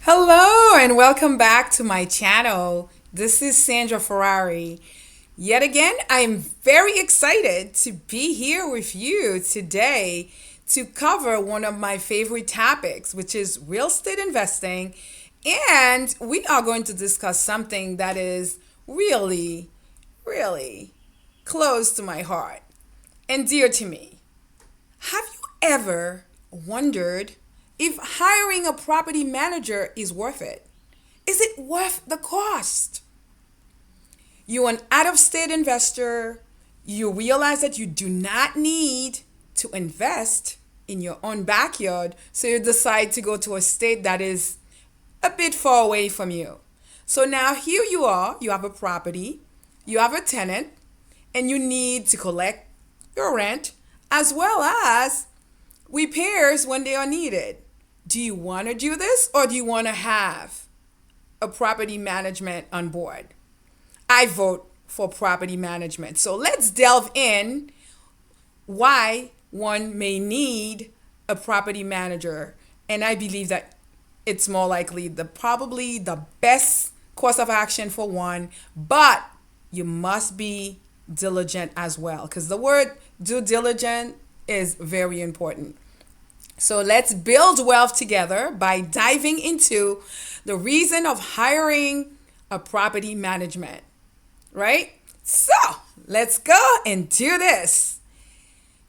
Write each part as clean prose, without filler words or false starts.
Hello and welcome back to my channel. This is Sandra Ferrari. Yet again, I am very excited to be here with you today to cover one of my favorite topics, which is real estate investing. And we are going to discuss something that is really close to my heart and dear to me. Have you ever wondered if hiring a property manager is worth it? Is it worth the cost? You're an out of state investor. You realize that you do not need to invest in your own backyard, so you decide to go to a state that is a bit far away from you. So now here you are, you have a property, you have a tenant, and you need to collect your rent as well as repairs when they are needed. Do you want to do this, or do you want to have a property management on board? I vote for property management. So let's delve in why one may need a property manager. And I believe that it's more likely probably the best course of action for one, but you must be diligent as well, because the word due diligent is very important. So let's build wealth together by diving into the reason of hiring a property management, right? So let's go and do this.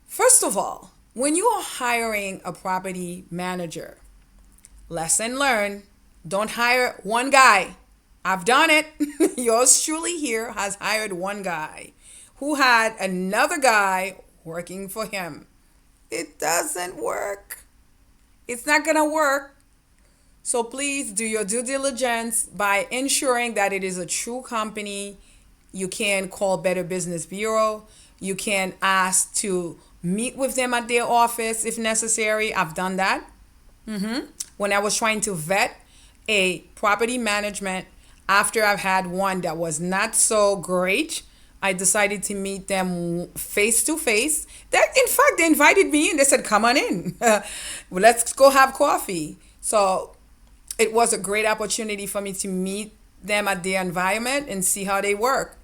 First of all, when you are hiring a property manager, lesson learned, don't hire one guy. I've done it. Yours truly here has hired one guy who had another guy working for him. It doesn't work. It's not going to work. So please do your due diligence by ensuring that it is a true company. You can call Better Business Bureau. You can ask to meet with them at their office if necessary. I've done that. When I was trying to vet a property management after I've had one that was not so great, I decided to meet them face to face. In fact, they invited me in. They said, come on in. Well, let's go have coffee. So it was a great opportunity for me to meet them at their environment and see how they work.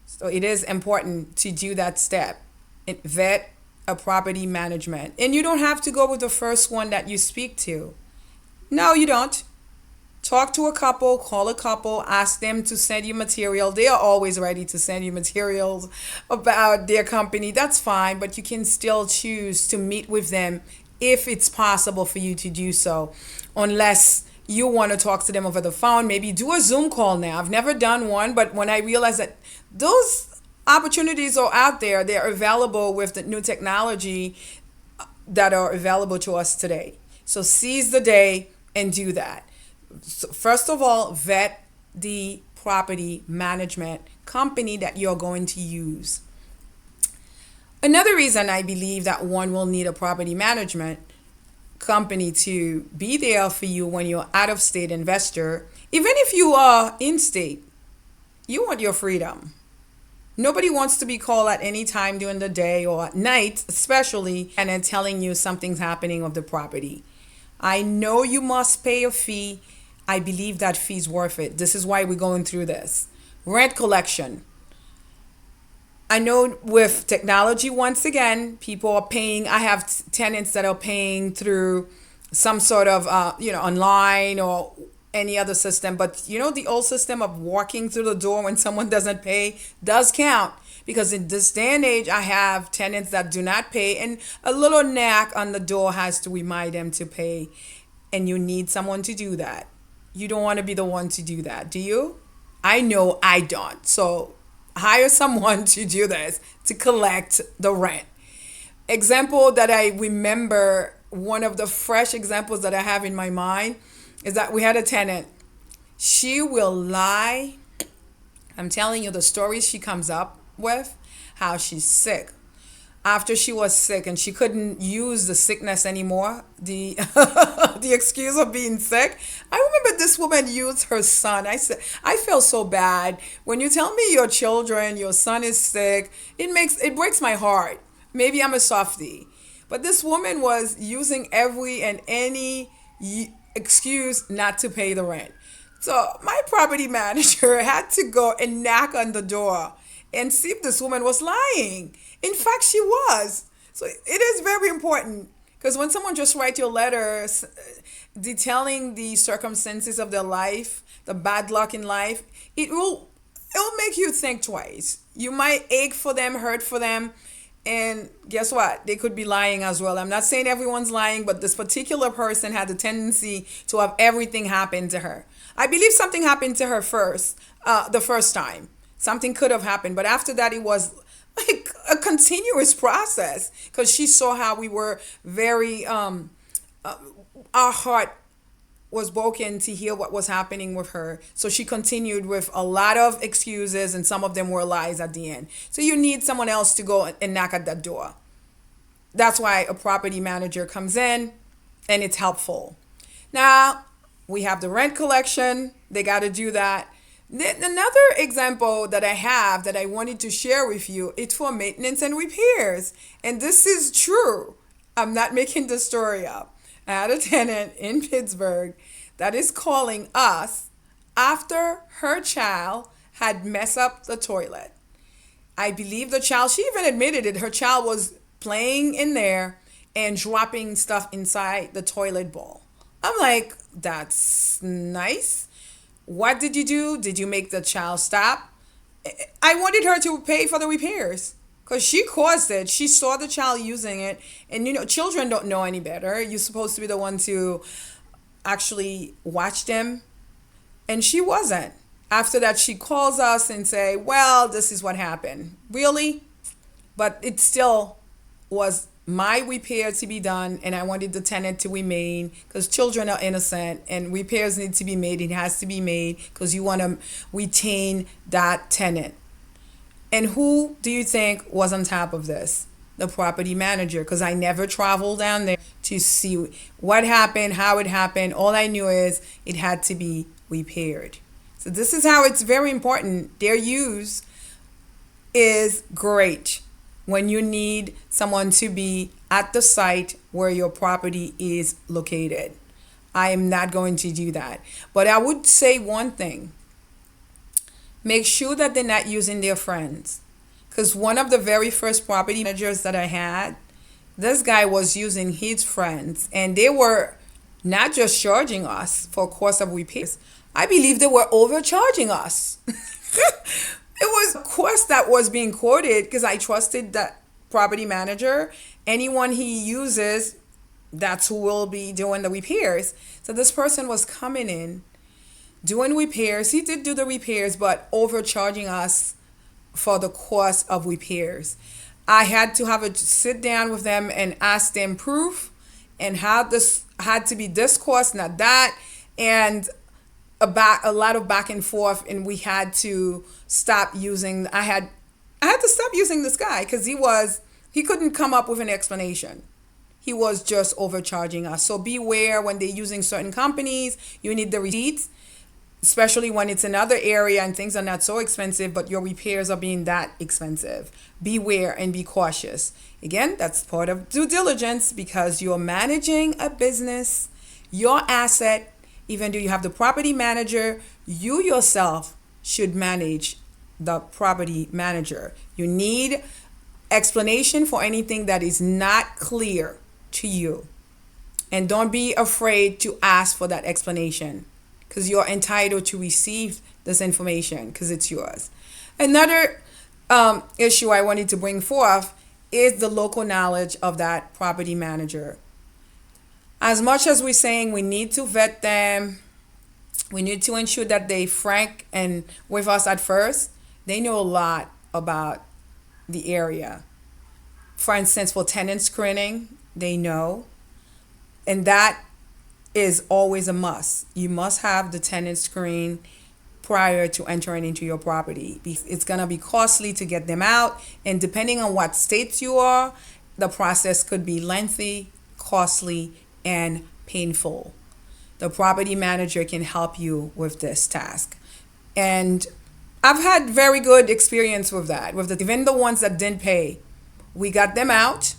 So it is important to do that step. Vet a property management. And you don't have to go with the first one that you speak to. No, you don't. Talk to a couple, call a couple, ask them to send you material. They are always ready to send you materials about their company. That's fine, but you can still choose to meet with them if it's possible for you to do so. Unless you want to talk to them over the phone, maybe do a Zoom call now. I've never done one, but when I realized that those opportunities are out there, they're available with the new technology that are available to us today. So seize the day and do that. So first of all, vet the property management company that you're going to use. Another reason I believe that one will need a property management company to be there for you when you're out of state investor, even if you are in state, you want your freedom. Nobody wants to be called at any time during the day or at night, especially, and then telling you something's happening with the property. I know you must pay a fee. I believe that fee's worth it. This is why we're going through this. Rent collection. I know with technology, once again, people are paying. I have tenants that are paying through some sort of, online or any other system. But the old system of walking through the door when someone doesn't pay does count. Because in this day and age, I have tenants that do not pay, and a little knack on the door has to remind them to pay. And you need someone to do that. You don't want to be the one to do that, do you? I know I don't. So hire someone to do this, to collect the rent. Example that I remember, one of the fresh examples that I have in my mind is that we had a tenant. She will lie. I'm telling you the stories she comes up with, how she's sick. After she was sick and she couldn't use the sickness anymore, the the excuse of being sick. I remember this woman used her son. I said, I feel so bad. When you tell me your children, your son is sick, it breaks my heart. Maybe I'm a softie. But this woman was using every and any excuse not to pay the rent. So my property manager had to go and knock on the door and see if this woman was lying. In fact, she was. So it is very important because when someone just writes you a letter detailing the circumstances of their life, the bad luck in life, it will make you think twice. You might ache for them, hurt for them, and guess what? They could be lying as well. I'm not saying everyone's lying, but this particular person had the tendency to have everything happen to her. I believe something happened to her first, the first time. Something could have happened, but after that, it was like a continuous process because she saw how we were very, our heart was broken to hear what was happening with her. So she continued with a lot of excuses, and some of them were lies at the end. So you need someone else to go and knock at that door. That's why a property manager comes in and it's helpful. Now, we have the rent collection. They got to do that. Then another example that I have that I wanted to share with you, it's for maintenance and repairs. And this is true. I'm not making the story up. I had a tenant in Pittsburgh that is calling us after her child had messed up the toilet. I believe the child, she even admitted it, her child was playing in there and dropping stuff inside the toilet bowl. I'm like, that's nice. What did you do? Did you make the child stop? I wanted her to pay for the repairs because she caused it. She saw the child using it. And, children don't know any better. You're supposed to be the one to actually watch them. And she wasn't. After that, she calls us and say, well, this is what happened. Really? But it still was my repair to be done, and I wanted the tenant to remain because children are innocent and repairs need to be made. It has to be made because you want to retain that tenant. And who do you think was on top of this? The property manager, because I never traveled down there to see what happened, how it happened. All I knew is it had to be repaired. So this is how it's very important. Their use is great when you need someone to be at the site where your property is located. I am not going to do that. But I would say one thing. Make sure that they're not using their friends. Because one of the very first property managers that I had, this guy was using his friends. And they were not just charging us for cost of repairs. I believe they were overcharging us. It was a cost that was being quoted because I trusted that property manager. Anyone he uses, that's who will be doing the repairs. So this person was coming in, doing repairs. He did do the repairs, but overcharging us for the cost of repairs. I had to have a sit down with them and ask them proof and how this had to be this cost, not that. And a lot of back and forth, and we had to stop using. I had to stop using this guy because he couldn't come up with an explanation. He was just overcharging us. So beware when they're using certain companies. You need the receipts, especially when it's another area and things are not so expensive, but your repairs are being that expensive. Beware and be cautious. Again, that's part of due diligence because you're managing a business, your asset. Even though you have the property manager, you yourself should manage the property manager. You need explanation for anything that is not clear to you. And don't be afraid to ask for that explanation because you're entitled to receive this information because it's yours. Another issue I wanted to bring forth is the local knowledge of that property manager. As much as we're saying we need to vet them, we need to ensure that they frank and with us at first, they know a lot about the area. For instance, for tenant screening, they know. And that is always a must. You must have the tenant screen prior to entering into your property. It's going to be costly to get them out. And depending on what states you are, the process could be lengthy, costly, and painful. The property manager can help you with this task. And I've had very good experience with that. Even the ones that didn't pay, we got them out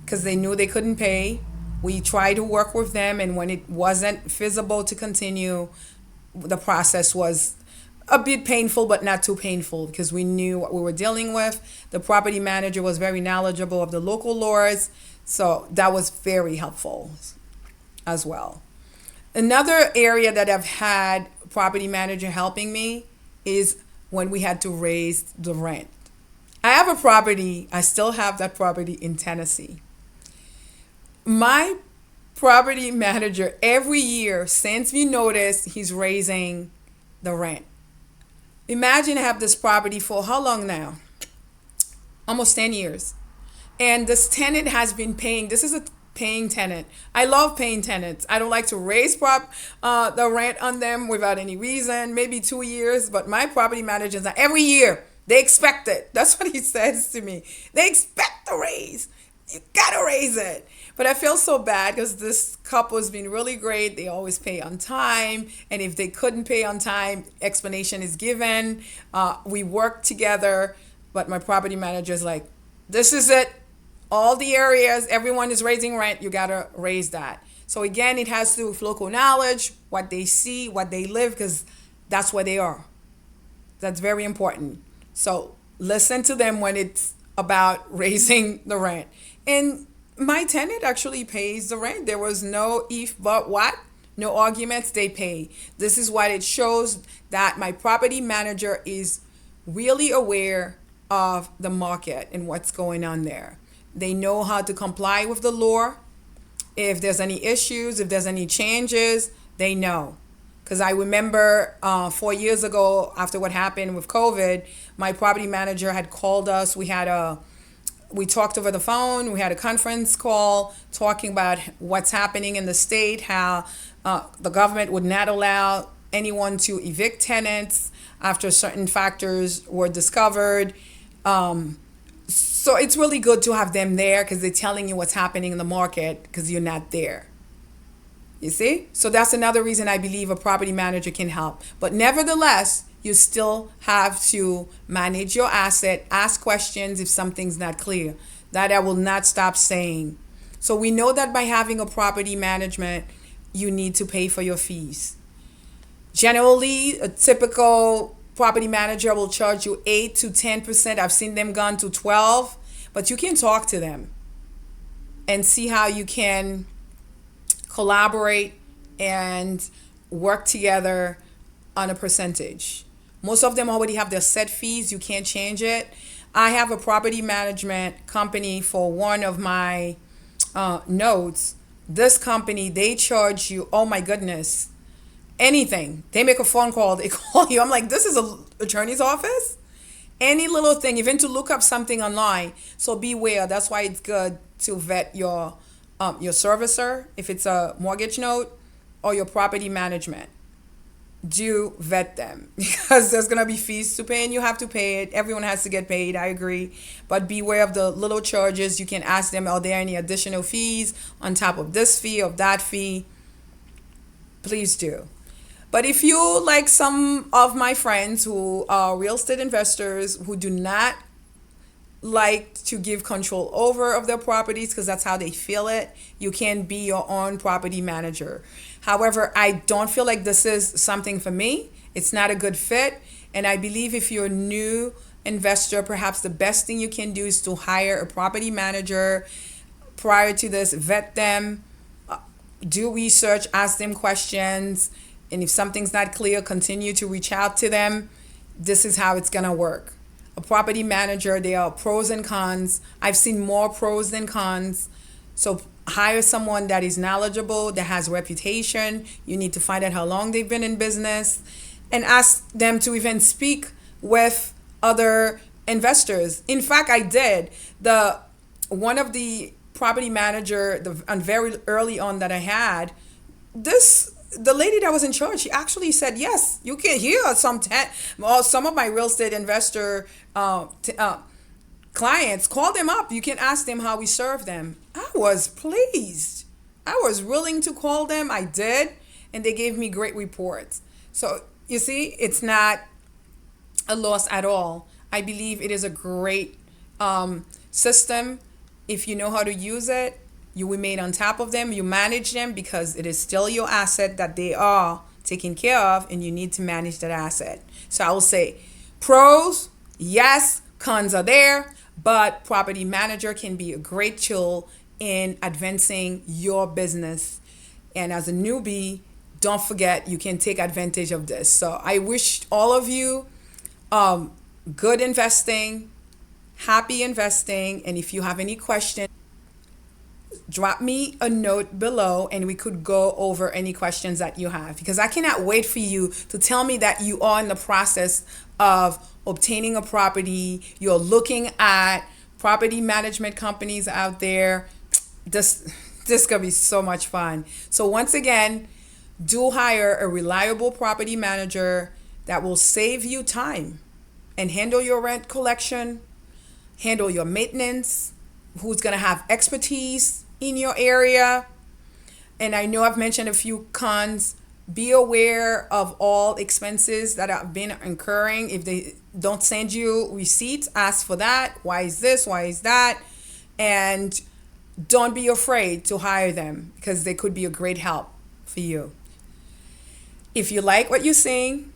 because they knew they couldn't pay. We tried to work with them, and when it wasn't feasible to continue, the process was a bit painful, but not too painful because we knew what we were dealing with. The property manager was very knowledgeable of the local laws, so that was very helpful as well. Another area that I've had property manager helping me is when we had to raise the rent. I have a property, I still have that property in Tennessee. My property manager every year, since we noticed, he's raising the rent. Imagine I have this property for how long now? Almost 10 years. And this tenant has been paying. This is a paying tenant. I love paying tenants. I don't like to raise the rent on them without any reason, maybe 2 years. But my property managers, every year, they expect it. That's what he says to me. They expect the raise. You gotta raise it. But I feel so bad because this couple has been really great. They always pay on time. And if they couldn't pay on time, explanation is given. We work together. But my property manager is like, this is it. All the areas, everyone is raising rent. You gotta raise that. So again, it has to do with local knowledge, what they see, what they live, because that's where they are. That's very important. So listen to them when it's about raising the rent. And my tenant actually pays the rent. There was no if, but, what, no arguments, they pay. This is what it shows, that my property manager is really aware of the market and what's going on there. They know how to comply with the law. If there's any issues, if there's any changes, they know. Because I remember 4 years ago, after what happened with COVID, my property manager had called us. We talked over the phone. We had a conference call talking about what's happening in the state, how the government would not allow anyone to evict tenants after certain factors were discovered. So it's really good to have them there because they're telling you what's happening in the market because you're not there. You see? So that's another reason I believe a property manager can help. But nevertheless, you still have to manage your asset, ask questions if something's not clear. That I will not stop saying. So we know that by having a property management, you need to pay for your fees. Generally, a typical property manager will charge you 8 to 10%. I've seen them gone to 12, but you can talk to them and see how you can collaborate and work together on a percentage. Most of them already have their set fees. You can't change it. I have a property management company for one of my nodes. This company, they charge you, oh my goodness, anything. They make a phone call, they call you. I'm like, this is an attorney's office? Any little thing, even to look up something online. So beware. That's why it's good to vet your servicer, if it's a mortgage note, or your property management. Do vet them because there's going to be fees to pay and you have to pay it. Everyone has to get paid. I agree. But beware of the little charges. You can ask them, are there any additional fees on top of this fee or that fee? Please do. But if you, like some of my friends who are real estate investors who do not like to give control over of their properties because that's how they feel it, you can be your own property manager. However, I don't feel like this is something for me. It's not a good fit. And I believe if you're a new investor, perhaps the best thing you can do is to hire a property manager. Prior to this, vet them, do research, ask them questions. And if something's not clear, continue to reach out to them. This is how it's going to work. A property manager, there are pros and cons. I've seen more pros than cons. So hire someone that is knowledgeable, that has reputation. You need to find out how long they've been in business and ask them to even speak with other investors. In fact, I did. One of the property manager, very early on that I had, the lady that was in charge, she actually said, yes, you can hear some of my real estate investor clients, call them up. You can ask them how we serve them. I was pleased. I was willing to call them. I did. And they gave me great reports. So you see, it's not a loss at all. I believe it is a great system if you know how to use it. You remain on top of them, you manage them because it is still your asset that they are taking care of, and you need to manage that asset. So I will say pros, yes, cons are there, but property manager can be a great tool in advancing your business. And as a newbie, don't forget you can take advantage of this. So I wish all of you good investing, happy investing, and if you have any questions, drop me a note below and we could go over any questions that you have, because I cannot wait for you to tell me that you are in the process of obtaining a property. You're looking at property management companies out there. This gonna be so much fun. So once again, do hire a reliable property manager that will save you time and handle your rent collection, handle your maintenance, who's going to have expertise in your area. And I know I've mentioned a few cons. Be aware of all expenses that have been incurring. If they don't send you receipts, ask for that. Why is this? Why is that? And don't be afraid to hire them because they could be a great help for you. If you like what you're seeing,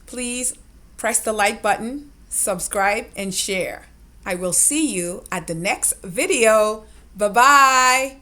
please press the like button, subscribe, and share. I will see you at the next video. Bye-bye.